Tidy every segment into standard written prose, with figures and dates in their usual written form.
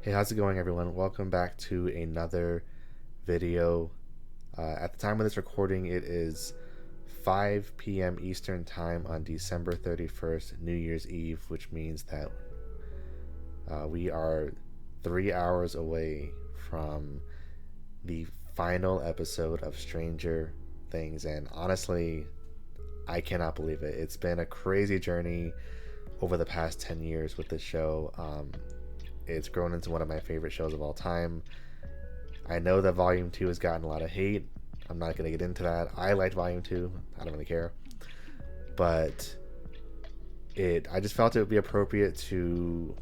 Hey, how's it going, everyone? Welcome back to another video. At the time of this recording, it is 5 p.m. Eastern Time on December 31st, New Year's Eve, which means that we are 3 hours away from the final episode of Stranger Things. And honestly, I cannot believe it. It's been a crazy journey over the past 10 years with this show. It's grown into one of my favorite shows of all time. I know that Volume 2 has gotten a lot of hate. I'm not going to get into that. I liked Volume 2. I don't really care. But I just felt it would be appropriate to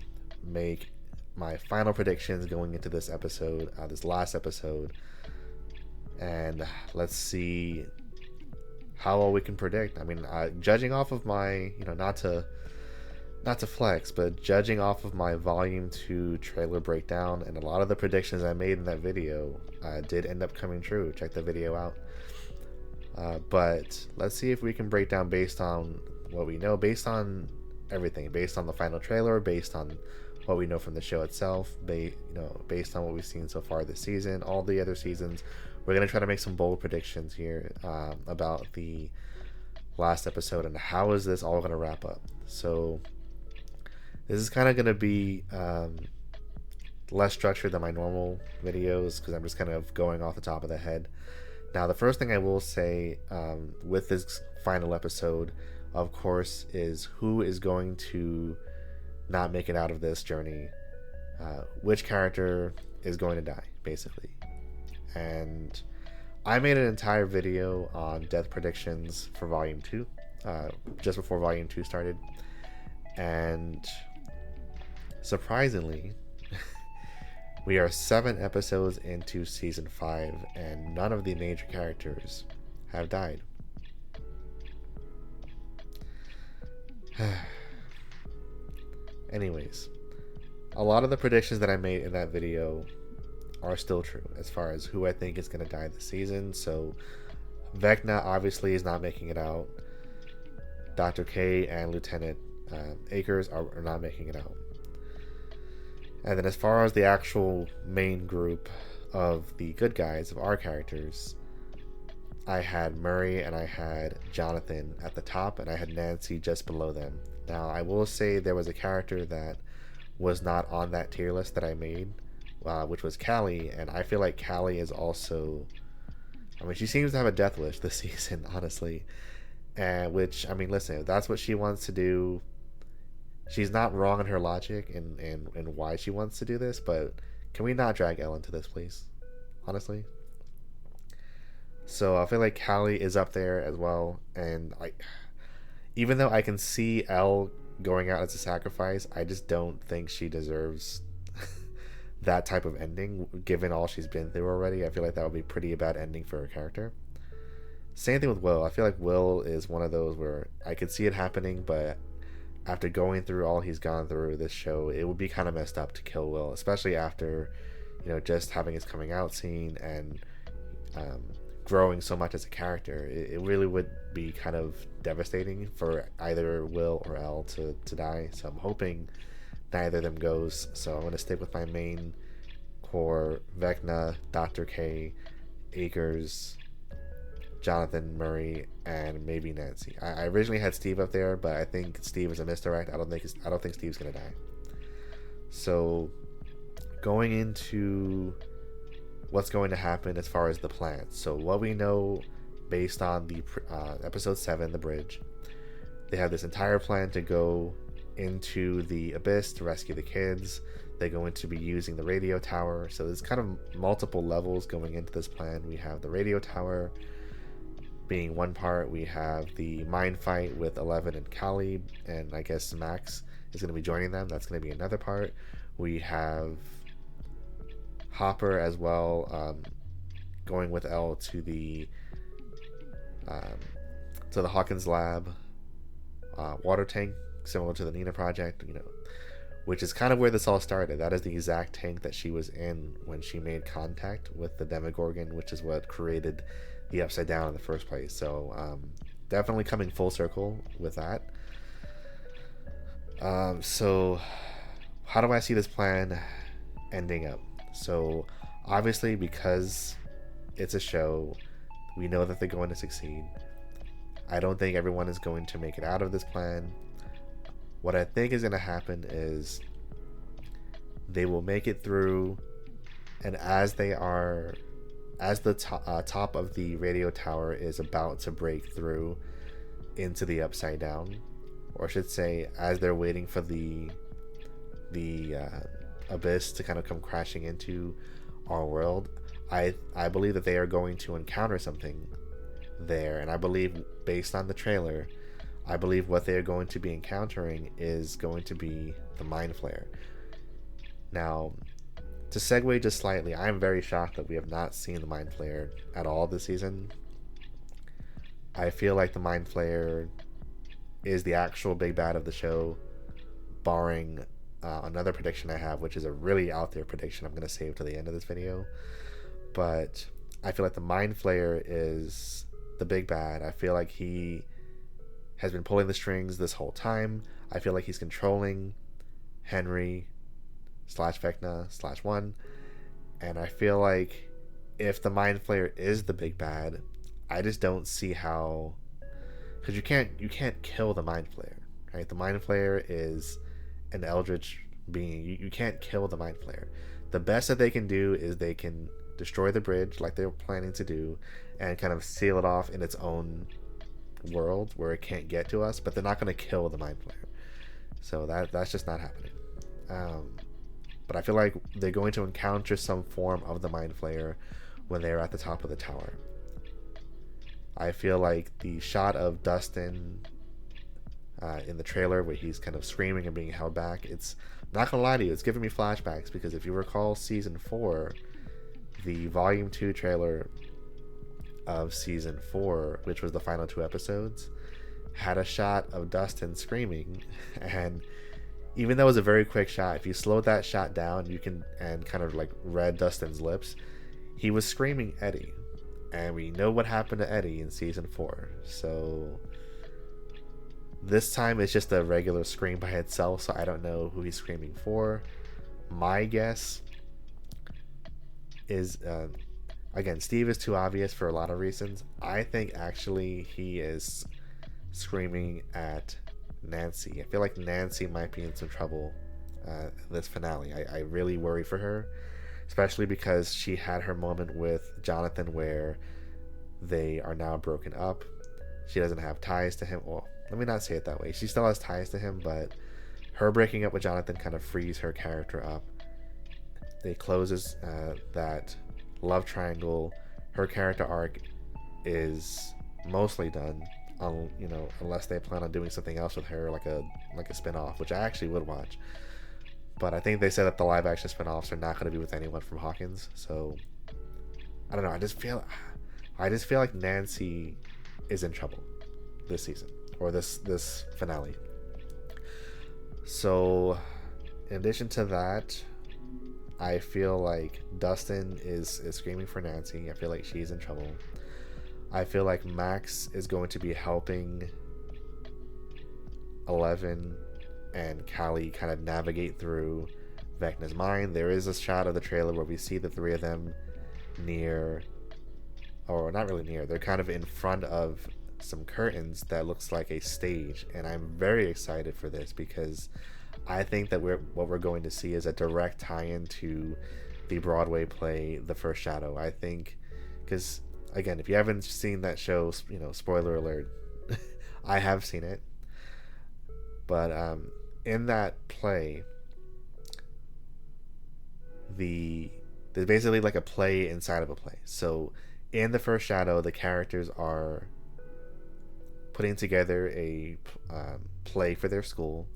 make my final predictions going into this episode, this last episode. And let's see how well we can predict. I mean, judging off of my, not to flex, but judging off of my Volume 2 trailer breakdown and a lot of the predictions I made in that video did end up coming true. Check the video out. But let's see if we can break down based on what we know, based on everything, based on the final trailer, based on what we know from the show itself, based on what we've seen so far this season, all the other seasons. We're going to try to make some bold predictions here about the last episode and how is this all going to wrap up. So this is kind of going to be less structured than my normal videos because I'm just kind of going off the top of the head. Now, the first thing I will say with this final episode, of course, is who is going to not make it out of this journey. Which character is going to die, basically. And I made an entire video on death predictions for Volume 2, just before Volume 2 started. And surprisingly, we are 7 episodes into Season 5, and none of the major characters have died. Anyways, a lot of the predictions that I made in that video are still true as far as who I think is going to die this season. So Vecna obviously is not making it out. Dr. K and Lieutenant Akers are not making it out. And then as far as the actual main group of the good guys, of our characters, I had Murray and I had Jonathan at the top, and I had Nancy just below them. Now, I will say there was a character that was not on that tier list that I made, which was Callie, and I feel like Callie is also... I mean, she seems to have a death wish this season, honestly. And which, I mean, listen, if that's what she wants to do, she's not wrong in her logic and why she wants to do this, but can we not drag Elle into this, please? Honestly. So I feel like Callie is up there as well, and even though I can see Elle going out as a sacrifice, I just don't think she deserves that type of ending, given all she's been through already. I feel like that would be pretty bad ending for her character. Same thing with Will. I feel like Will is one of those where I could see it happening, but after going through all he's gone through this show, it would be kind of messed up to kill Will, especially after, just having his coming out scene and growing so much as a character. It really would be kind of devastating for either Will or Elle to die. So I'm hoping neither of them goes. So I'm going to stick with my main core: Vecna, Dr. K, Akers, Jonathan, Murray, and maybe Nancy. I originally had Steve up there, but I think Steve is a misdirect. I don't think Steve's gonna die. So going into what's going to happen as far as the plan. So what we know based on the episode 7, The Bridge, they have this entire plan to go into the abyss to rescue the kids. They're going to be using the radio tower. So there's kind of multiple levels going into this plan. We have the radio tower being one part. We have the mind fight with Eleven and Callie, and I guess Max is going to be joining them. That's going to be another part. We have Hopper as well, going with Elle to the Hawkins lab, water tank, similar to the Nina project, which is kind of where this all started. That is the exact tank that she was in when she made contact with the Demogorgon, which is what created the Upside Down in the first place. So definitely coming full circle with that. So how do I see this plan ending up. So obviously, because it's a show, we know that they're going to succeed. I don't think everyone is going to make it out of this plan. What I think is going to happen is they will make it through, and as the top of the radio tower is about to break through into the upside down, or I should say, as they're waiting for the abyss to kind of come crashing into our world, I believe that they are going to encounter something there, and I believe, based on the trailer, I believe what they are going to be encountering is going to be the Mind Flayer. Now, to segue just slightly, I'm very shocked that we have not seen the Mind Flayer at all this season. I feel like the Mind Flayer is the actual big bad of the show, barring another prediction I have, which is a really out there prediction I'm going to save to the end of this video. But I feel like the Mind Flayer is the big bad. I feel like he has been pulling the strings this whole time. I feel like he's controlling Henry / Vecna / One. And I feel like if the Mind Flayer is the big bad, I just don't see how, because you can't kill the Mind Flayer, right? The Mind Flayer is an eldritch being. You can't kill the Mind Flayer. The best that they can do is they can destroy the bridge like they were planning to do, and kind of seal it off in its own world where it can't get to us. But they're not going to kill the Mind Flayer, so that's just not happening. But I feel like they're going to encounter some form of the Mind Flayer when they're at the top of the tower. I feel like the shot of Dustin in the trailer where he's kind of screaming and being held back, it's not gonna lie to you, it's giving me flashbacks, because if you recall season 4, the volume 2 trailer of season 4, which was the final 2 episodes, had a shot of Dustin screaming, and even though it was a very quick shot, if you slowed that shot down, you can, and kind of like read Dustin's lips, he was screaming Eddie, and we know what happened to Eddie in season 4. So this time it's just a regular scream by itself, so I don't know who he's screaming for. My guess is, again, Steve is too obvious for a lot of reasons. I think actually he is screaming at Nancy. I feel like Nancy might be in some trouble this finale. I really worry for her, especially because she had her moment with Jonathan where they are now broken up. She doesn't have ties to him. Well, let me not say it that way. She still has ties to him, but her breaking up with Jonathan kind of frees her character up. It closes that love triangle. Her character arc is mostly done, unless they plan on doing something else with her, like a spin-off, which I actually would watch. But I think they said that the live action spin-offs are not going to be with anyone from Hawkins, so I don't know. I just feel like Nancy is in trouble this season, or this finale. So in addition to that, I feel like Dustin is screaming for Nancy. I feel like she's in trouble. I feel like Max is going to be helping Eleven and Callie kind of navigate through Vecna's mind. There is a shot of the trailer where we see the three of them near, or not really near, they're kind of in front of some curtains that looks like a stage, and I'm very excited for this because I think that what we're going to see is a direct tie-in to the Broadway play The First Shadow. I think, because again, if you haven't seen that show, spoiler alert, I have seen it, but in that play, there's basically like a play inside of a play. So in The First Shadow, the characters are putting together a play for their school,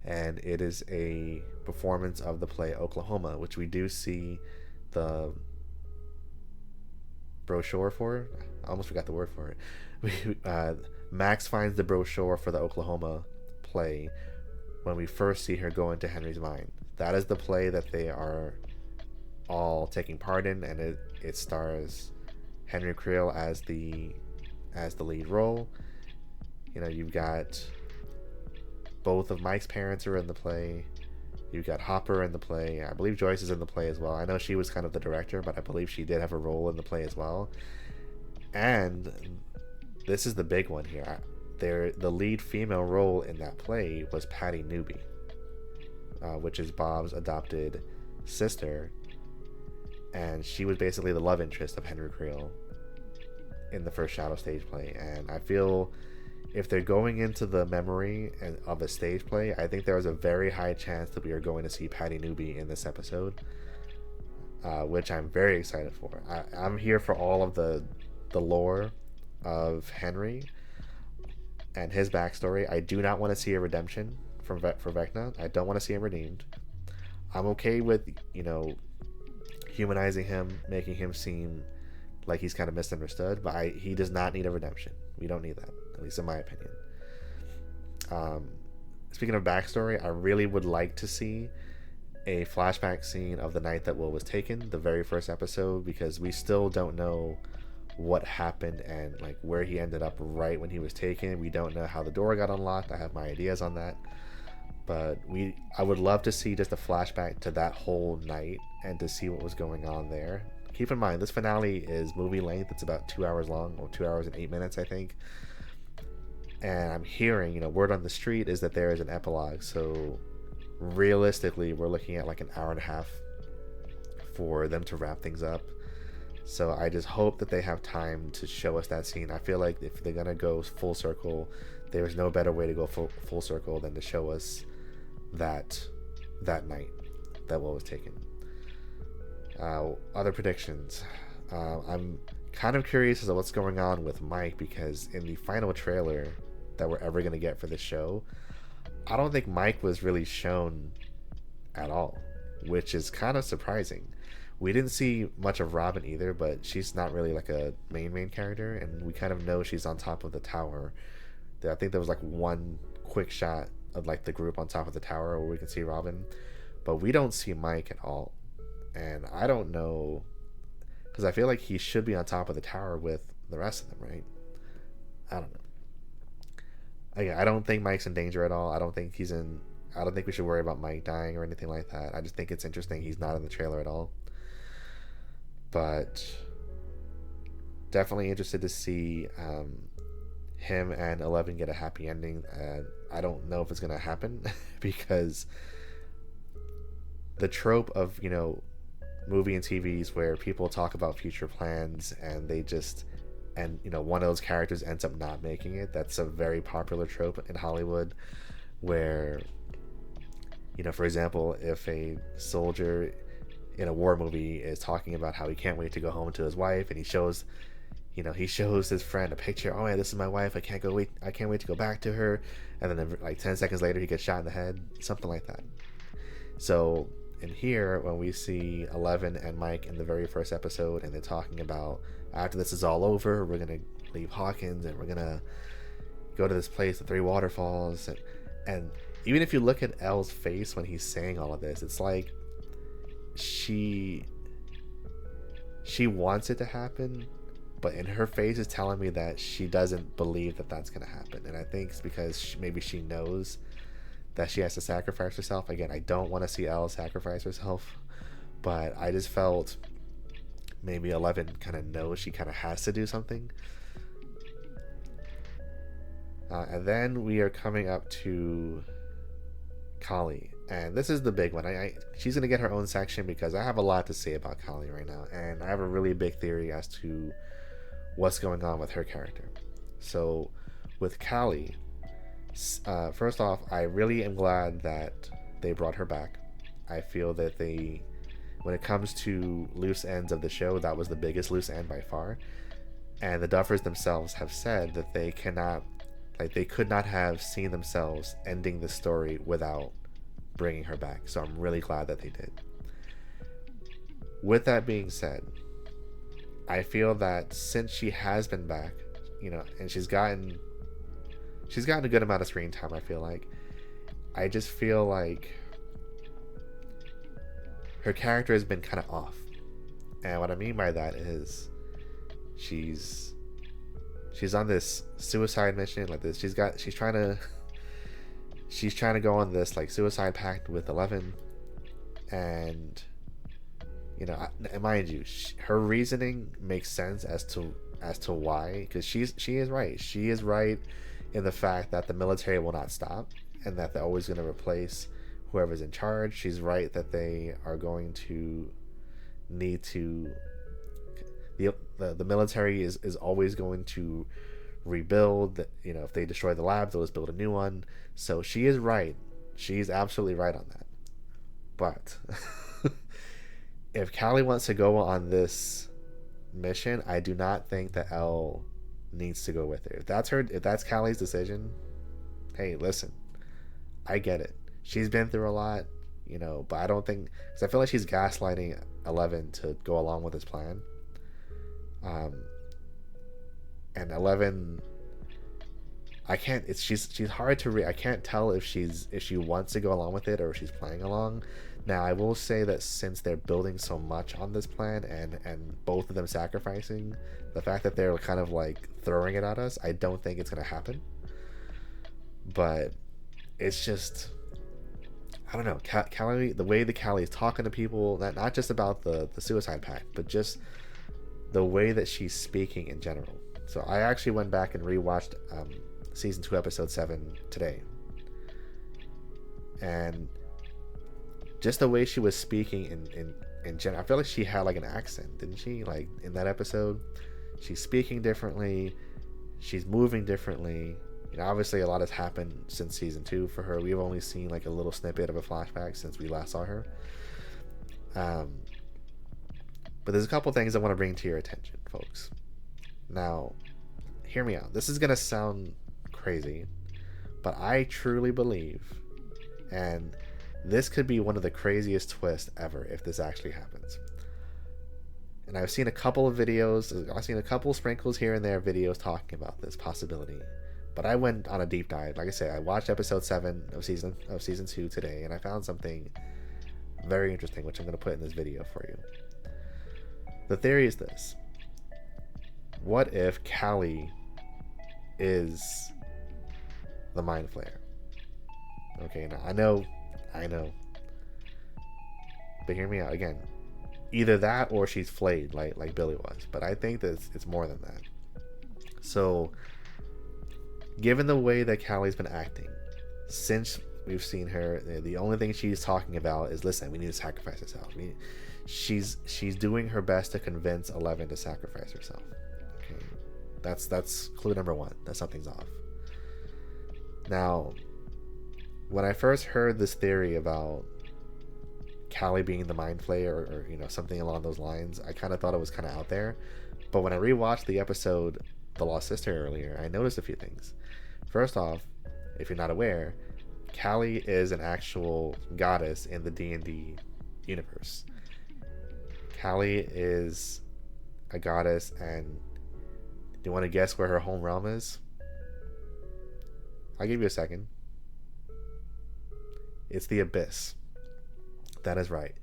and it is a performance of the play Oklahoma, which we do see the brochure for. I almost forgot the word for it. Max finds the brochure for the Oklahoma play when we first see her go into Henry's mind. That is the play that they are all taking part in, and it stars Henry Creel as the lead role. You've got both of Mike's parents are in the play. You've got Hopper in the play. I believe Joyce is in the play as well. I know she was kind of the director, but I believe she did have a role in the play as well. And this is the big one here. The lead female role in that play was Patty Newby, which is Bob's adopted sister, and she was basically the love interest of Henry Creel in the first Shadow stage play. And I feel if they're going into the memory of a stage play, I think there is a very high chance that we are going to see Patty Newby in this episode, which I'm very excited for. I'm here for all of the lore of Henry and his backstory. I do not want to see a redemption for Vecna. I don't want to see him redeemed. I'm okay with, humanizing him, making him seem like he's kind of misunderstood, but he does not need a redemption. We don't need that, at least in my opinion. Speaking of backstory, I really would like to see a flashback scene of the night that Will was taken, the very first episode, because we still don't know what happened and like where he ended up right when he was taken. We don't know how the door got unlocked. I have my ideas on that, but I would love to see just a flashback to that whole night and to see what was going on there. Keep in mind, this finale is movie length. It's about 2 hours long, or 2 hours and 8 minutes, I think. And I'm hearing, word on the street is that there is an epilogue. So realistically, we're looking at like an hour and a half for them to wrap things up. So I just hope that they have time to show us that scene. I feel like if they're gonna go full circle, there's no better way to go full circle than to show us that night that Will was taken. Other predictions. I'm kind of curious as to what's going on with Mike, because in the final trailer that we're ever gonna get for the show, I don't think Mike was really shown at all, which is kind of surprising. We didn't see much of Robin either, but she's not really like a main character, and we kind of know she's on top of the tower. I think there was like one quick shot of like the group on top of the tower where we can see Robin, but we don't see Mike at all. And I don't know, because I feel like he should be on top of the tower with the rest of them, right? I don't know. Again, I don't think Mike's in danger at all. I don't think we should worry about Mike dying or anything like that. I just think it's interesting he's not in the trailer at all. But definitely interested to see him and 11 get a happy ending. I don't know if it's going to happen because the trope of, movie and TVs where people talk about future plans and one of those characters ends up not making it. That's a very popular trope in Hollywood where, for example, if a soldier in a war movie is talking about how he can't wait to go home to his wife, and he shows his friend a picture. Oh yeah, this is my wife. I can't wait to go back to her. And then like 10 seconds later, he gets shot in the head, something like that. So in here, when we see 11 and Mike in the very first episode, and they're talking about after this is all over, we're gonna leave Hawkins and we're gonna go to this place, the Three Waterfalls, and even if you look at Elle's face when he's saying all of this, it's like she wants it to happen, but in her face is telling me that she doesn't believe that that's gonna happen. And I think it's because maybe she knows that she has to sacrifice herself. Again, I don't want to see Elle sacrifice herself, but I just felt maybe 11 kind of knows she kind of has to do something. And then we are coming up to Kali, and this is the big one. She's gonna get her own section because I have a lot to say about Kali right now, and I have a really big theory as to what's going on with her character. So with Kali, first off, I really am glad that they brought her back. I feel that when it comes to loose ends of the show, that was the biggest loose end by far. And the Duffers themselves have said that they could not have seen themselves ending the story without bringing her back. So I'm really glad that they did. With that being said, I feel that since she has been back, and she's gotten a good amount of screen time, I feel like. I just feel like her character has been kind of off. And what I mean by that is she's on this suicide mission like this. She's trying to go on this like suicide pact with 11, And mind you, her reasoning makes sense as to why, because she is right. She is right in the fact that the military will not stop and that they're always going to replace whoever's in charge. She's right that they are going to need to the military is always going to rebuild. If they destroy the lab, they'll just build a new one. So she is right. She's absolutely right on that. But if Callie wants to go on this mission, I do not think that Elle needs to go with her. If that's Callie's decision, hey, listen, I get it. She's been through a lot, but I don't think, because I feel like she's gaslighting 11 to go along with his plan. And 11, I can't. She's hard to read. I can't tell if she wants to go along with it or if she's playing along. Now, I will say that since they're building so much on this plan and both of them sacrificing, the fact that they're kind of like throwing it at us, I don't think it's gonna happen. But it's just, I don't know. Callie, the way that Callie is talking to people, not just about the suicide pact, but just the way that she's speaking in general. So I actually went back and rewatched season 2 episode 7 today, and just the way she was speaking in general, I feel like she had like an accent, didn't she? Like in that episode, she's speaking differently, she's moving differently. Obviously a lot has happened since season 2 for her. We've only seen like a little snippet of a flashback since we last saw her. But there's a couple things I want to bring to your attention, folks. Now, hear me out. This is gonna sound crazy, but I truly believe, and this could be one of the craziest twists ever if this actually happens. And I've seen a couple of videos, I've seen a couple sprinkles here and there videos talking about this possibility. But I went on a deep dive. Like I said, I watched episode 7 of season 2 today, and I found something very interesting, which I'm going to put in this video for you. The theory is this. What if Callie is the Mind Flayer? Okay, now I know. But hear me out again. Either that or she's flayed like Billy was. But I think that it's more than that. So, given the way that Callie's been acting since we've seen her, the only thing she's talking about is, listen, we need to sacrifice ourselves. She's doing her best to convince 11 to sacrifice herself. Okay, that's clue number 1. That something's off. Now, when I first heard this theory about Callie being the Mind Flayer or something along those lines, I kind of thought it was kind of out there. But when I rewatched the episode The Lost Sister earlier, I noticed a few things. First off, if you're not aware, Callie is an actual goddess in the D&D universe. Callie is a goddess, and do you want to guess where her home realm is? I'll give you a second. It's the Abyss. That is right.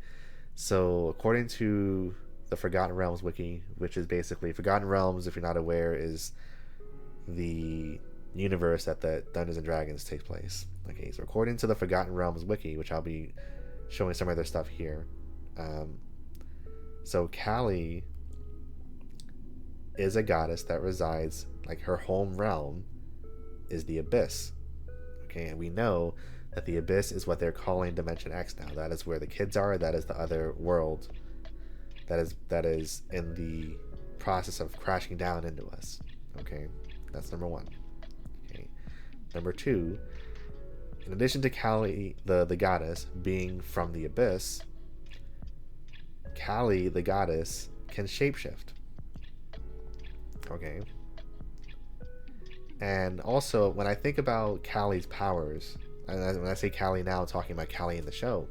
So according to the Forgotten Realms wiki, which is basically Forgotten Realms, if you're not aware, is the universe that the Dungeons and Dragons takes place. Okay, so according to the Forgotten Realms wiki, which I'll be showing some of their stuff here, so Callie is a goddess that resides, like her home realm is the Abyss. Okay, and we know that the Abyss is what they're calling Dimension X now. That is where the kids are. That is the other world that is in the process of crashing down into us. Okay, that's number 1. Okay, number 2, in addition to Callie, the goddess, being from the Abyss, Callie, the goddess, can shapeshift. Okay. And also, when I think about Callie's powers, and when I say Callie now, I'm talking about Callie in the show,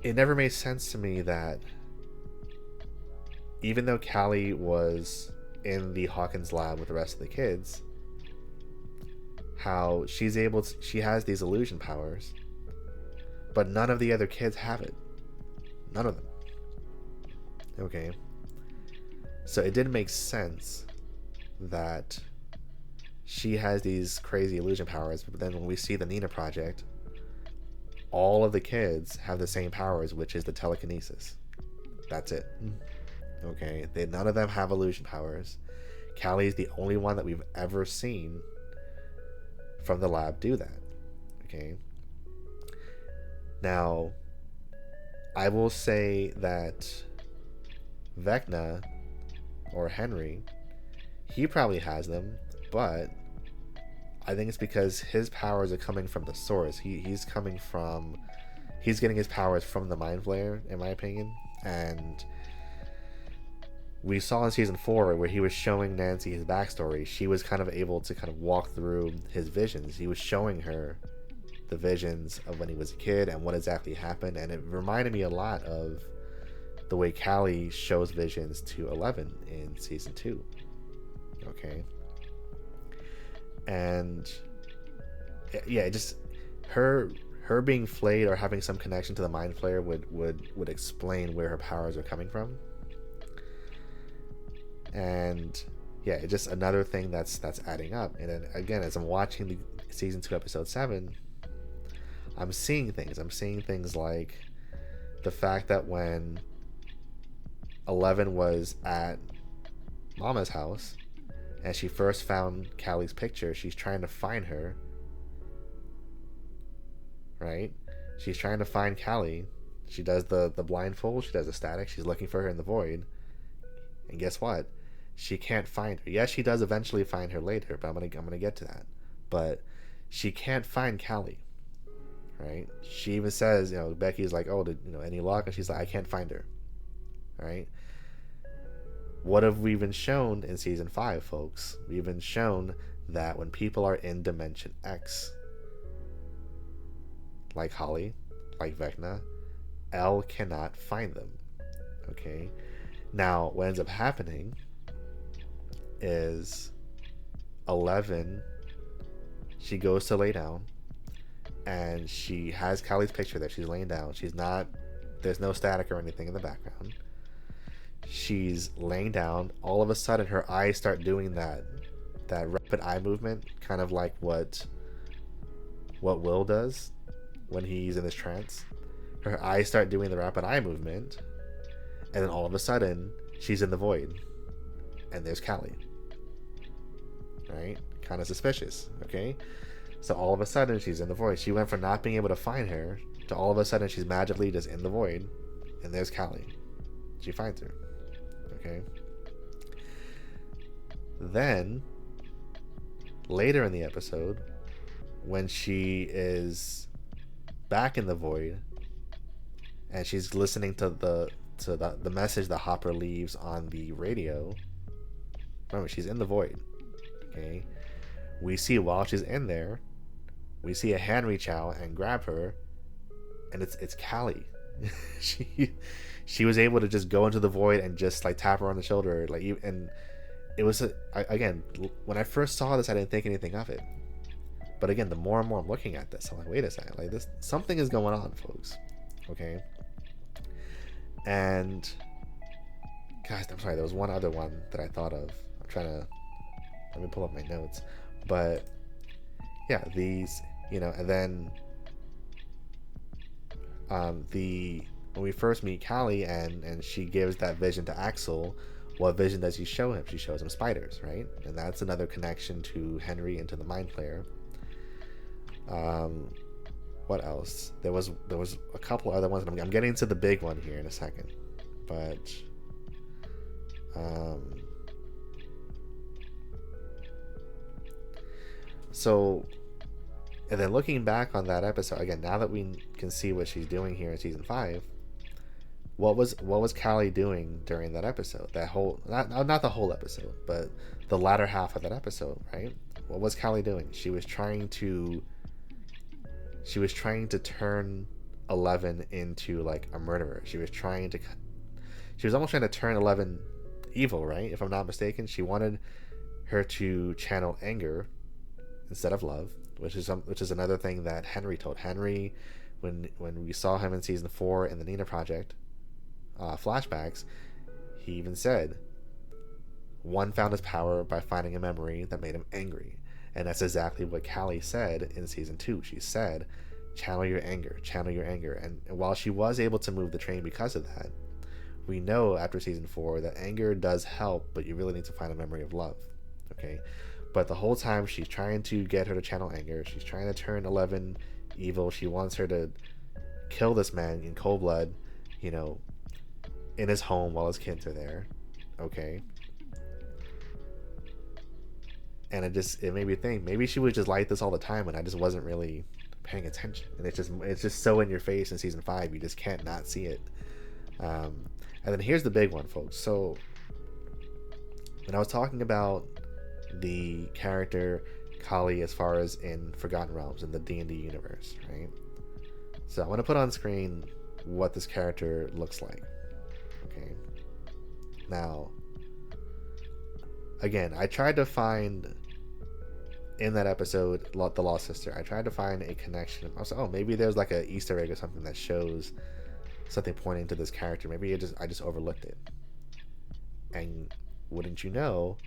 it never made sense to me that even though Callie was in the Hawkins lab with the rest of the kids, how she has these illusion powers, but none of the other kids have it. None of them. Okay. So it didn't make sense that she has these crazy illusion powers, but then when we see the Nina Project, all of the kids have the same powers, which is the telekinesis. That's it. Okay, none of them have illusion powers. Callie is the only one that we've ever seen from the lab do that. Okay. Now, I will say that Vecna or Henry, he probably has them, but I think it's because his powers are coming from the source. He's getting his powers from the Mind Flayer, in my opinion. And we saw in season 4 where he was showing Nancy his backstory. She was kind of able to kind of walk through his visions. He was showing her the visions of when he was a kid and what exactly happened, and it reminded me a lot of the way Callie shows visions to Eleven in season 2. Okay. And yeah, just her being flayed or having some connection to the Mind Flayer would explain where her powers are coming from. And yeah, it's just another thing that's adding up. And then again, as I'm watching the season 2 episode 7, I'm seeing things like the fact that when Eleven was at Mama's house and she first found Callie's picture, she's trying to find her, right? She's trying to find Callie. She does the blindfold, she does the static, she's looking for her in the void, and guess what? She can't find her. Yes, she does eventually find her later, but I'm gonna get to that. But she can't find Callie, right? She even says, Becky's like, oh, any luck? And she's like, I can't find her, right? What have we been shown in season 5, folks? We've been shown that when people are in Dimension X, like Holly, like Vecna, Elle cannot find them. Okay? Now, what ends up happening is 11, she goes to lay down, and she has Callie's picture there. She's laying down. There's no static or anything in the background. She's laying down. All of a sudden, her eyes start doing that rapid eye movement, kind of like what Will does when he's in this trance. Her eyes start doing the rapid eye movement, and then all of a sudden, she's in the void, and there's Callie. Right? Kind of suspicious. Okay? So all of a sudden, she's in the void. She went from not being able to find her to all of a sudden, she's magically just in the void, and there's Callie. She finds her. Okay? Then, later in the episode, when she is back in the void, and she's listening to the message that Hopper leaves on the radio. Remember, she's in the void. Okay? We see while she's in there, we see a hand reach out and grab her, and it's Callie. she was able to just go into the void and just like tap her on the shoulder, and it was again, when I first saw this, I didn't think anything of it. But again, the more and more I'm looking at this, I'm like, wait a second, like this, something is going on, folks. Okay? And guys, I'm sorry, there was one other one that I thought of. I'm trying to, let me pull up my notes. But yeah, these, and then when we first meet Callie and she gives that vision to Axel, what vision does she show him? She shows him spiders, right? And that's another connection to Henry and to the Mind Flayer. What else? There was a couple other ones. I'm getting to the big one here in a second, but so, and then looking back on that episode again, now that we can see what she's doing here in season 5, what was Callie doing during that episode? That whole, not the whole episode, but the latter half of that episode, right? What was Callie doing? She was trying to turn 11 into like a murderer. She was almost trying to turn 11 evil, right? If I'm not mistaken, she wanted her to channel anger instead of love, which is another thing that Henry told. Henry, when we saw him in season 4 in the Nina Project flashbacks, he even said one found his power by finding a memory that made him angry. And that's exactly what Callie said in season 2. She said channel your anger, channel your anger. And while she was able to move the train because of that, we know after season 4 that anger does help, but you really need to find a memory of love. Okay, but the whole time she's trying to get her to channel anger. She's trying to turn 11 evil. She wants her to kill this man in cold blood, you know, in his home while his kids are there. Okay, and it made me think maybe she was just like this all the time, and I just wasn't really paying attention. And it's just so in your face in season 5, you just can't not see it. And then here's the big one, folks. So when I was talking about the character Kali as far as in Forgotten Realms in the D&D universe, right? So I want to put on screen what this character looks like. Okay. Now, again, I tried to find in that episode, The Lost Sister, I tried to find a connection. I was like, oh, maybe there's like a Easter egg or something that shows something pointing to this character. Maybe I just overlooked it. And wouldn't you know,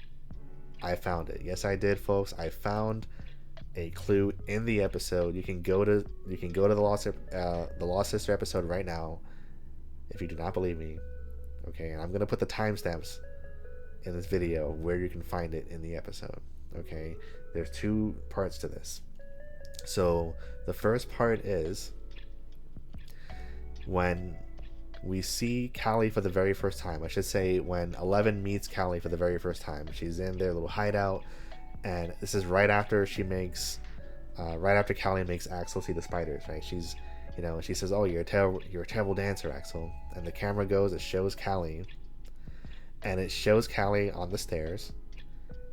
I found it. Yes, I did, folks. I found a clue in the episode. You can go to the Lost Sister episode right now if you do not believe me. Okay, and I'm gonna put the timestamps in this video where you can find it in the episode. Okay, there's 2 parts to this. So the first part is when we see Kali for the very first time. I should say when 11 meets Kali for the very first time. She's in their little hideout, and this is right after Kali makes Axel see the spiders, right? She's, you know, she says, "Oh, you're a terrible dancer, Axel." And the camera goes, it shows Kali, and it shows Kali on the stairs,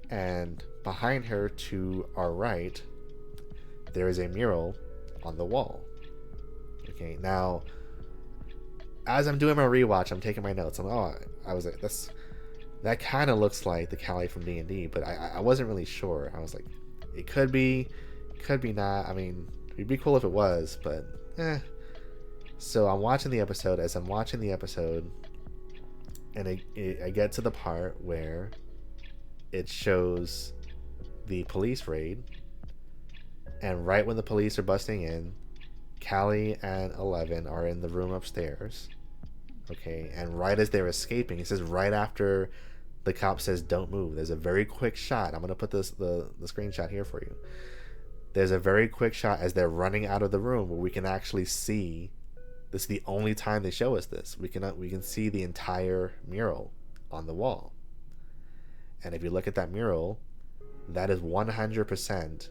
and behind her to our right, there is a mural on the wall. Okay, now, as I'm doing my rewatch, I'm taking my notes. I was like, that kind of looks like the Kali from D&D, but I wasn't really sure. I was like, it could be not. I mean, it'd be cool if it was, but So I'm watching the episode. As I'm watching the episode, and I get to the part where it shows the police raid, and right when the police are busting in, Kali and 11 are in the room upstairs. Okay, and right as they're escaping, it says right after the cop says don't move, there's a very quick shot. I'm gonna put the screenshot here for you. There's a very quick shot as they're running out of the room where we can actually see, this is the only time they show us this, we can see the entire mural on the wall. And if you look at that mural, that is 100%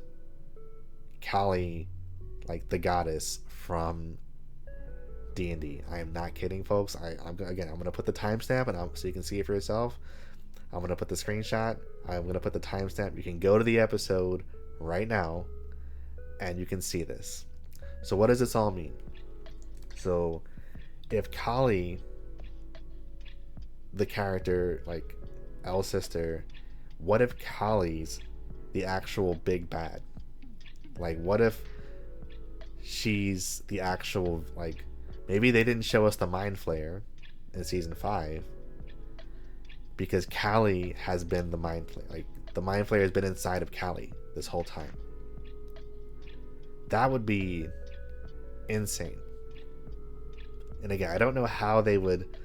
Kali, like the goddess from D&D. I am not kidding, folks. I'm gonna put the timestamp, and so you can see it for yourself. I'm gonna put the screenshot. I'm gonna put the timestamp. You can go to the episode right now, and you can see this. So what does this all mean? So if Kali, the character, like Elle's sister, what if Kali's the actual big bad? Like, what if she's the actual, like, maybe they didn't show us the Mind Flayer in season 5 because Kali has been the Mind Flayer. Like, the Mind Flayer has been inside of Kali this whole time. That would be insane. And again, I don't know how they would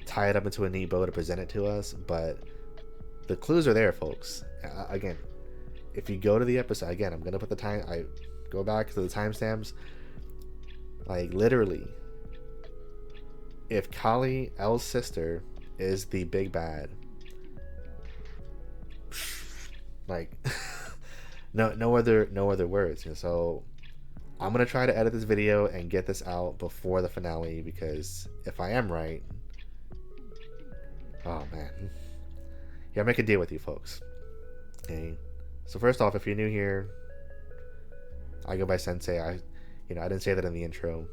tie it up into a neat bow to present it to us, but the clues are there, folks. Again, if you go to the episode, again, I'm going to put the time, I go back to the timestamps. Like, literally, if Kali, Elle's sister, is the big bad, like, no other words. So I'm gonna try to edit this video and get this out before the finale, because if I am right, oh man, yeah, I'll make a deal with you folks. Okay, so first off, if you're new here, I go by Sensei. I didn't say that in the intro.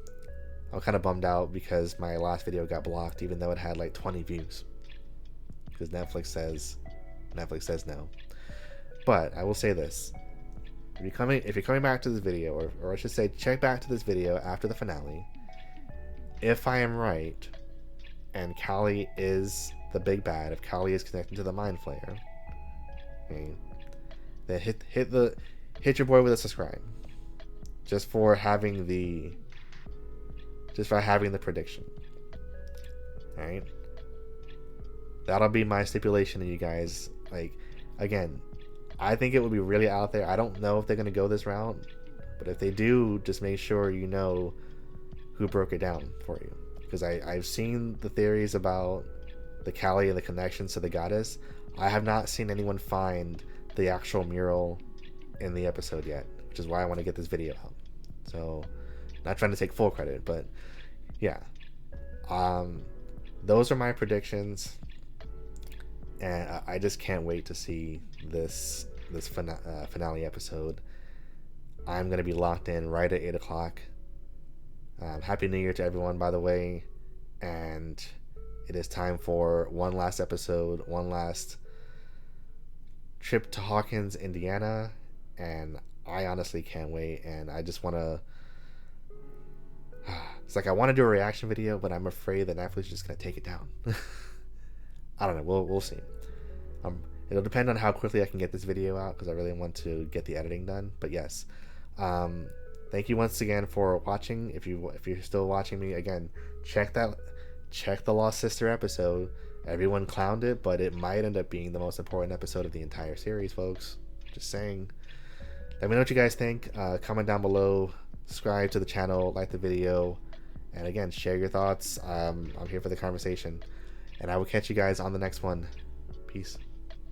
I'm kind of bummed out because my last video got blocked, even though it had like 20 views, because Netflix says no. But I will say this: if you're coming back to this video, or I should say, check back to this video after the finale. If I am right, and Kali is the big bad, if Kali is connected to the Mind Flayer, okay, then hit your boy with a subscribe. just for having the prediction. All right, that'll be my stipulation to you guys. Like, again, I think it would be really out there. I don't know if they're gonna go this route, but if they do, just make sure you know who broke it down for you, because I've seen the theories about the Kali and the connections to the goddess. I have not seen anyone find the actual mural in the episode yet, which is why I want to get this video out. So, not trying to take full credit, but yeah, those are my predictions, and I just can't wait to see this finale episode. I'm gonna be locked in right at 8 o'clock. Happy New Year to everyone, by the way, and it is time for one last episode, one last trip to Hawkins, Indiana, and I honestly can't wait. And I just want to. It's like I want to do a reaction video, but I'm afraid that Netflix is just gonna take it down. I don't know. We'll see. It'll depend on how quickly I can get this video out, because I really want to get the editing done. But yes, thank you once again for watching. If you're still watching me, again, check the Lost Sister episode. Everyone clowned it, but it might end up being the most important episode of the entire series, folks. Just saying. Let me know what you guys think. Comment down below. Subscribe to the channel. Like the video. And again, share your thoughts. I'm here for the conversation. And I will catch you guys on the next one. Peace.